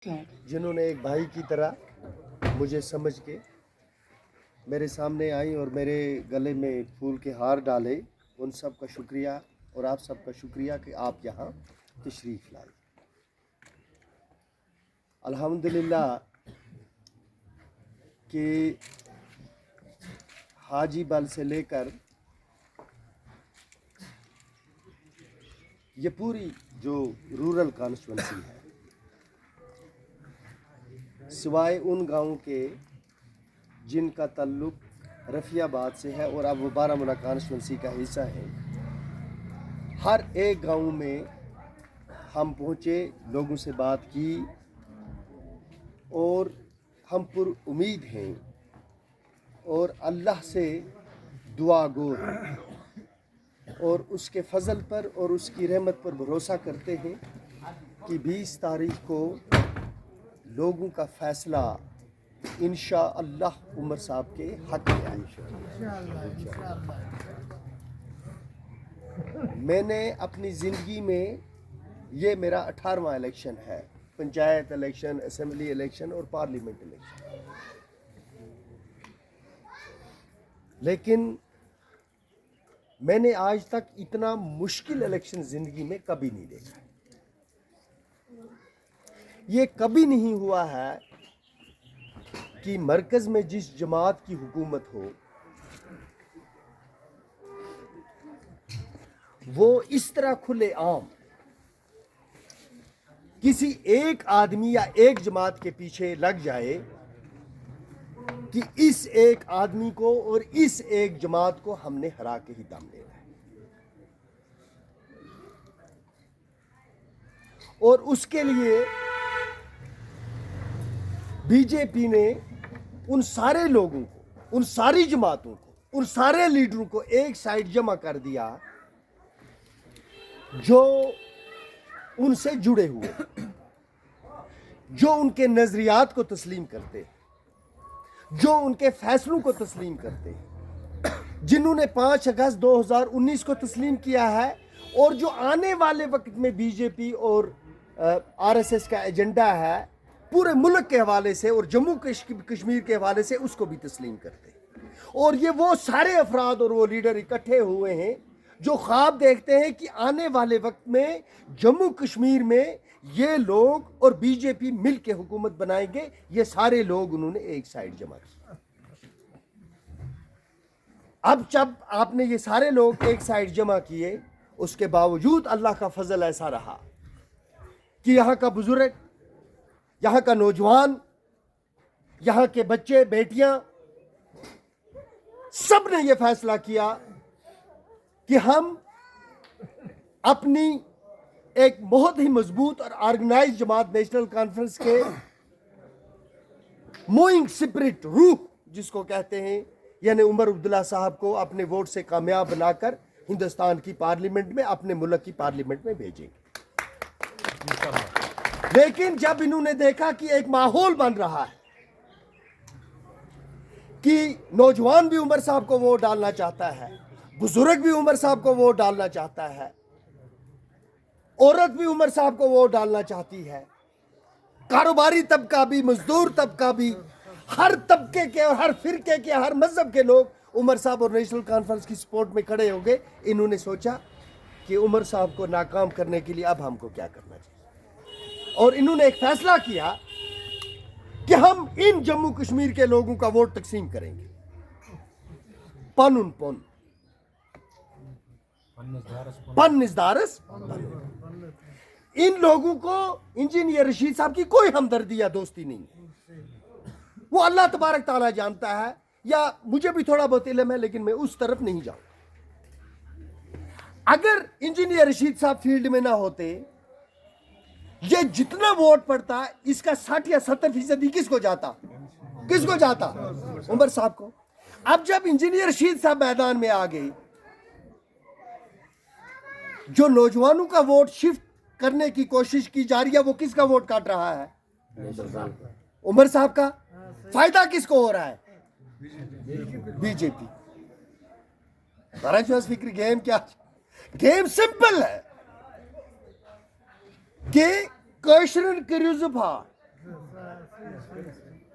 جنہوں نے ایک بھائی کی طرح مجھے سمجھ کے میرے سامنے آئیں اور میرے گلے میں پھول کے ہار ڈالے، ان سب کا شکریہ اور آپ سب کا شکریہ کہ آپ یہاں تشریف لائے۔ الحمدللہ کہ حاجی بل سے لے کر یہ پوری جو رورل کانسٹیچوئنسی ہے، سوائے ان گاؤں کے جن کا تعلق رفیع آباد سے ہے اور اب وہ بارہمولہ کانسٹیچوئنسی کا حصہ ہے، ہر ایک گاؤں میں ہم پہنچے، لوگوں سے بات کی اور ہم پر امید ہیں اور اللہ سے دعا گو ہیں اور اس کے فضل پر اور اس کی رحمت پر بھروسہ کرتے ہیں کہ 20 تاریخ کو لوگوں کا فیصلہ انشاءاللہ عمر صاحب کے حق میں آئے گا۔ میں نے اپنی زندگی میں یہ میرا 18واں الیکشن ہے، پنچایت الیکشن، اسمبلی الیکشن اور پارلیمنٹ الیکشن، لیکن میں نے آج تک اتنا مشکل الیکشن زندگی میں کبھی نہیں دیکھا۔ یہ کبھی نہیں ہوا ہے کہ مرکز میں جس جماعت کی حکومت ہو وہ اس طرح کھلے عام کسی ایک آدمی یا ایک جماعت کے پیچھے لگ جائے کہ اس ایک آدمی کو اور اس ایک جماعت کو ہم نے ہرا کے ہی دم لینا ہے، اور اس کے لیے بی جے پی نے ان سارے لوگوں کو، ان ساری جماعتوں کو، ان سارے لیڈروں کو ایک سائیڈ جمع کر دیا جو ان سے جڑے ہوئے، جو ان کے نظریات کو تسلیم کرتے، جو ان کے فیصلوں کو تسلیم کرتے، جنہوں نے 5 اگست 2019 کو تسلیم کیا ہے اور جو آنے والے وقت میں بی جے پی اور آر ایس ایس کا ایجنڈا ہے پورے ملک کے حوالے سے اور جموں کشمیر کے حوالے سے، اس کو بھی تسلیم کرتے۔ اور یہ وہ سارے افراد اور وہ لیڈر اکٹھے ہوئے ہیں جو خواب دیکھتے ہیں کہ آنے والے وقت میں جموں کشمیر میں یہ لوگ اور بی جے پی مل کے حکومت بنائیں گے۔ یہ سارے لوگ انہوں نے ایک سائیڈ جمع کیا۔ اب جب آپ نے یہ سارے لوگ ایک سائیڈ جمع کیے، اس کے باوجود اللہ کا فضل ایسا رہا کہ یہاں کا بزرگ، یہاں کا نوجوان، یہاں کے بچے بیٹیاں سب نے یہ فیصلہ کیا کہ ہم اپنی ایک بہت ہی مضبوط اور آرگنائز جماعت نیشنل کانفرنس کے موئنگ سپرٹ، روح جس کو کہتے ہیں، یعنی عمر عبداللہ صاحب کو اپنے ووٹ سے کامیاب بنا کر ہندوستان کی پارلیمنٹ میں، اپنے ملک کی پارلیمنٹ میں بھیجیں گے۔ لیکن جب انہوں نے دیکھا کہ ایک ماحول بن رہا ہے کہ نوجوان بھی عمر صاحب کو ووٹ ڈالنا چاہتا ہے، بزرگ بھی عمر صاحب کو ووٹ ڈالنا چاہتا ہے، عورت بھی عمر صاحب کو ووٹ ڈالنا چاہتی ہے، کاروباری طبقہ بھی، مزدور طبقہ بھی، ہر طبقے کے اور ہر فرقے کے، ہر مذہب کے لوگ عمر صاحب اور نیشنل کانفرنس کی سپورٹ میں کھڑے ہو گئے۔ انہوں نے سوچا کہ عمر صاحب کو ناکام کرنے کے لیے اب ہم کو کیا کرنا چاہیے، اور انہوں نے ایک فیصلہ کیا کہ ہم ان جموں کشمیر کے لوگوں کا ووٹ تقسیم کریں گے، پن نزدارس۔ ان لوگوں کو انجینئر رشید صاحب کی کوئی ہمدردی یا دوستی نہیں ہے، وہ اللہ تبارک تعالیٰ جانتا ہے، یا مجھے بھی تھوڑا بہت علم ہے لیکن میں اس طرف نہیں جاؤں۔ اگر انجینئر رشید صاحب فیلڈ میں نہ ہوتے، یہ جتنا ووٹ پڑتا اس کا 60 یا 70% کس کو جاتا؟ کس کو جاتا؟ عمر صاحب کو۔ اب جب انجینئر رشید صاحب میدان میں آ گئے، جو نوجوانوں کا ووٹ شفٹ کرنے کی کوشش کی جا رہی ہے، وہ کس کا ووٹ کاٹ رہا ہے؟ عمر صاحب کا۔ فائدہ کس کو ہو رہا ہے؟ بی جے پی۔ فکر گیم کیا؟ گیم سمپل ہے کہ کوشرن کریو زبان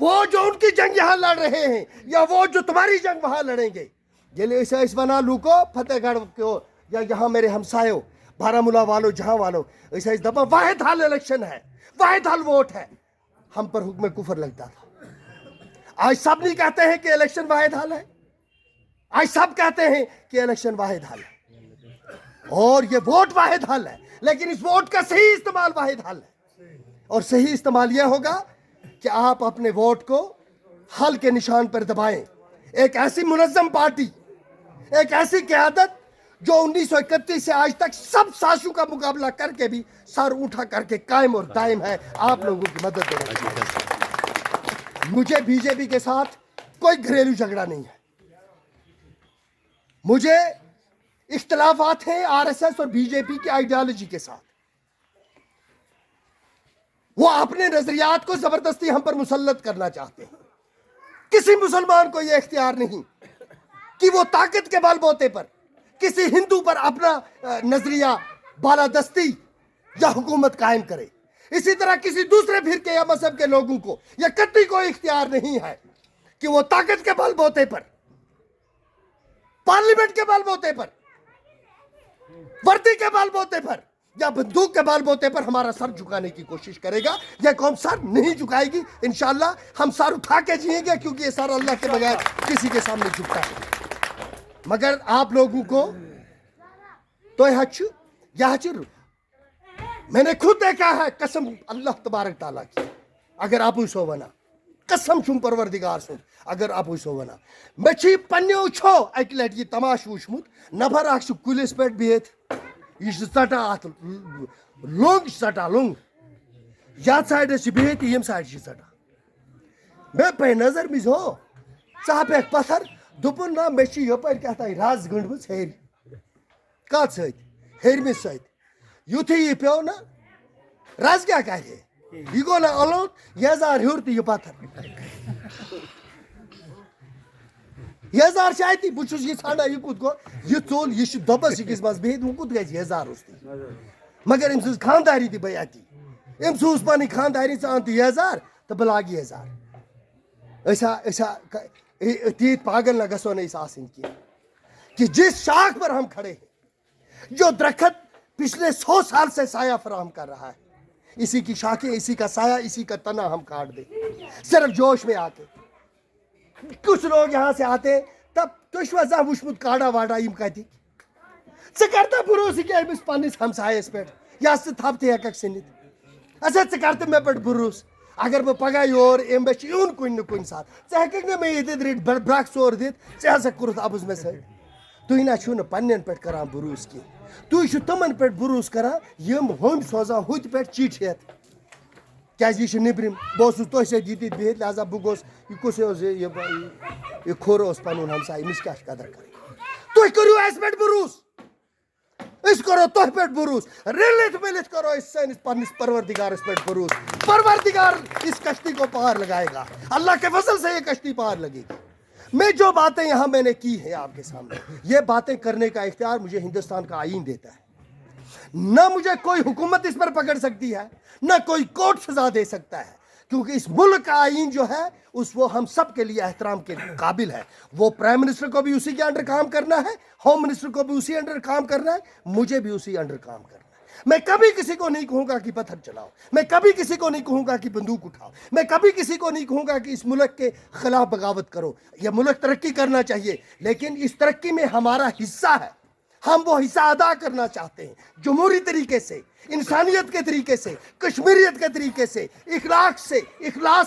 وہ جو ان کی جنگ یہاں لڑ رہے ہیں یا وہ جو تمہاری جنگ وہاں لڑیں گے، یہ لے اسے اس بنا لوکو فتح گڑھ کو یا یہاں میرے ہمسایوں بارہمولہ والوں جہاں والوں ایسا اس دفعہ واحد حل الیکشن ہے، واحد حل ووٹ ہے۔ ہم پر حکم کفر لگتا تھا، آج سب نہیں کہتے ہیں کہ الیکشن واحد حل ہے، آج سب کہتے ہیں کہ الیکشن واحد حل ہے اور یہ ووٹ واحد حل ہے، لیکن اس ووٹ کا صحیح استعمال واحد حل ہے۔ اور صحیح استعمال یہ ہوگا کہ آپ اپنے ووٹ کو حل کے نشان پر دبائیں۔ ایک ایسی منظم پارٹی، ایک ایسی قیادت جو 1931 سے آج تک سب سازشوں کا مقابلہ کر کے بھی سر اٹھا کر کے قائم اور دائم ہے، آپ لوگوں کی مدد کریں۔ مجھے بی جے پی کے ساتھ کوئی گھریلو جھگڑا نہیں ہے، مجھے اختلافات ہیں آر ایس ایس اور بی جے پی کی آئیڈیالوجی کے ساتھ۔ وہ اپنے نظریات کو زبردستی ہم پر مسلط کرنا چاہتے ہیں۔ کسی مسلمان کو یہ اختیار نہیں کہ وہ طاقت کے بل بوتے پر کسی ہندو پر اپنا نظریہ بالادستی یا حکومت قائم کرے۔ اسی طرح کسی دوسرے فرقے یا مذہب کے لوگوں کو یا کتی کو اختیار نہیں ہے کہ وہ طاقت کے بل بوتے پر، پارلیمنٹ کے بل بوتے پر، وردی کے بل بوتے پر یا بندوق کے بل بوتے پر ہمارا سر جھکانے کی کوشش کرے گا۔ یہ قوم سر نہیں جھکائے گی، انشاءاللہ ہم سر اٹھا کے جئیں گے، کیونکہ یہ سر اللہ کے بغیر کسی کے سامنے جھکتا ہے۔ مگر آپ لوگوں کو تو میں نے خود دیکھا ہے، قسم اللہ تبارک تعالیٰ کی، اگر آپ سو ونا قسم چھم پروردگار سن، اگر آپ سو ونا میں پنیو چھو اکہ لٹ یہ تماش وچمت، نفر اکھ کلس پہ بہت یہ ژٹان ات لونگ ژٹان لونگ، یتھ سائڈس بہت یم سائڈ ژٹان، مے پہ نظر مز ہو ژٕ ہپیکھ پتھر دوٚپُن نہ مے یپٲرۍ کیٛاہ تانۍ رز گٔنڈمٕژ ہیٚرِ، کتھ سۭتۍ؟ ہیٚرمِس سۭتۍ۔ یُتھُے یہِ پیوٚو نا رز کیٛاہ کرِ ہے، یہِ گوٚو نا الوُت یزار ہیوٚر تہٕ یہِ پتھر، یزار چھِ اتی، بہٕ چھُس یہِ ژھانڈان یہِ کوٚت گوٚو، یہِ ژوٚل یہِ چھُ دۄبس أکِس منٛز بِہِتھ، وۄنۍ کوٚت گژھِ یزار اوسُے، مگر أمۍ سٕنٛز خانٛداری تہِ بے اتی، أمۍ سوٗز پنٕنۍ خانٛدارنۍ ژٕ ان تہٕ یزار تہٕ بہٕ لاگہٕ یزار۔ تیت پاگل نہ گژھو نہ آسن کی کہ جس شاخ پر ہم کھڑے ہیں، جو درخت پچھلے 100 سال سے سایہ فراہم کر رہا ہے، اسی کی شاخیں، اسی کا سایہ، اسی کا تنا ہم کاٹ دیں صرف جوش میں آ کے۔ کچھ لوگ یہاں سے آتے تب تشوا زہ وچمت کاڑا واڑا یم کتی ژٕ کرتا بھروسہ کہ امس پنس ہمسایس پہ یا ژٕ تھپ تہ ہیککھ ژھنتھ، اچھا ژٕ کر تہ مے پہ بھروسہ، اگر بہ پگہ یور ام مے یون کن نہ کن سات ژٕ ہیککھ نہ مے یہ دت برکھ ژور دت ژٕ ہسا کورتھ ابز مے سۭتۍ۔ تُہۍ نہ چھِو نہٕ پننٮ۪ن پٮ۪ٹھ کران بھروسہ کینٛہہ، تُہۍ چھِو تِمن پٮ۪ٹھ بھروسہ کران یم ہوٚمۍ سوزان ہُتہِ پٮ۪ٹھ چِٹھۍ ہٮ۪تھ، کیازِ یہِ چھُ نیبرِم، بہٕ اوسُس تۄہہِ سۭتۍ ییٚتٮ۪تھ بِہِتھ لہذا بہٕ گوس یہِ کُس اوس یہِ کھوٚر اوس پنُن ہمساے، أمِس کیٛاہ چھِ قدر کرٕنۍ۔ تُہۍ کٔرِو اَسہِ پٮ۪ٹھ بھروسہ، أسۍ کرو تۄہہِ پٮ۪ٹھ بھروسہ، رٔلِتھ مِلِتھ کرو أسۍ سٲنِس پننِس پروردگارس پٮ۪ٹھ بھروسہ۔ پروردگار اس کشتی کو پار لگائے گا، اللہ کے فضل سے یہ کشتی پار لگے گی۔ میں جو باتیں یہاں میں نے کی ہیں آپ کے سامنے، یہ باتیں کرنے کا اختیار مجھے ہندوستان کا آئین دیتا ہے، نہ مجھے کوئی حکومت اس پر پکڑ سکتی ہے، نہ کوئی کورٹ سزا دے سکتا ہے، کیونکہ اس ملک کا آئین جو ہے وہ ہم سب کے لیے احترام کے قابل ہے۔ وہ پرائم منسٹر کو بھی اسی کے انڈر کام کرنا ہے، ہوم منسٹر کو بھی اسی انڈر کام کرنا ہے، مجھے بھی اسی انڈر کام کرنا ہے۔ میں کبھی کسی کو نہیں کہوں گا کہ پتھر چلاؤ، میں کبھی کسی کو نہیں کہوں گا کہ بندوق اٹھاؤ، میں کبھی کسی کو نہیں کہوں گا کہ اس ملک کے خلاف بغاوت کرو۔ یہ ملک ترقی کرنا چاہیے، لیکن اس ترقی میں ہمارا حصہ ہے، ہم وہ حصہ ادا کرنا چاہتے ہیں جمہوری طریقے سے، انسانیت کے طریقے سے، کشمیریت کے طریقے سے، اخلاص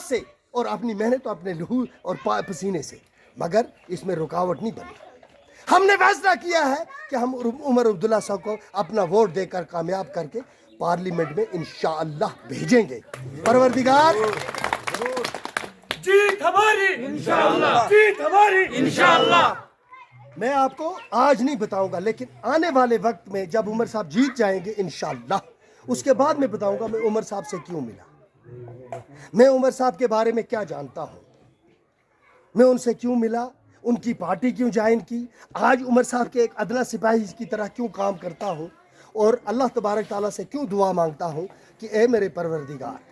سے اور اپنی محنت اور اپنے لہو اور پسینے سے، مگر اس میں رکاوٹ نہیں بنی۔ ہم نے فیصلہ کیا ہے کہ ہم عمر عبداللہ صاحب کو اپنا ووٹ دے کر کامیاب کر کے پارلیمنٹ میں انشاءاللہ بھیجیں گے۔ پروردگار جیت ہماری انشاءاللہ، جیت ہماری انشاءاللہ۔ میں آپ کو آج نہیں بتاؤں گا، لیکن آنے والے وقت میں جب عمر صاحب جیت جائیں گے انشاءاللہ، اس کے بعد میں بتاؤں گا میں عمر صاحب سے کیوں ملا، میں عمر صاحب کے بارے میں کیا جانتا ہوں، میں ان سے کیوں ملا، ان کی پارٹی کیوں جوائن کی، آج عمر صاحب کے ایک ادنیٰ سپاہی کی طرح کیوں کام کرتا ہوں، اور اللہ تبارک تعالیٰ سے کیوں دعا مانگتا ہوں کہ اے میرے پروردگار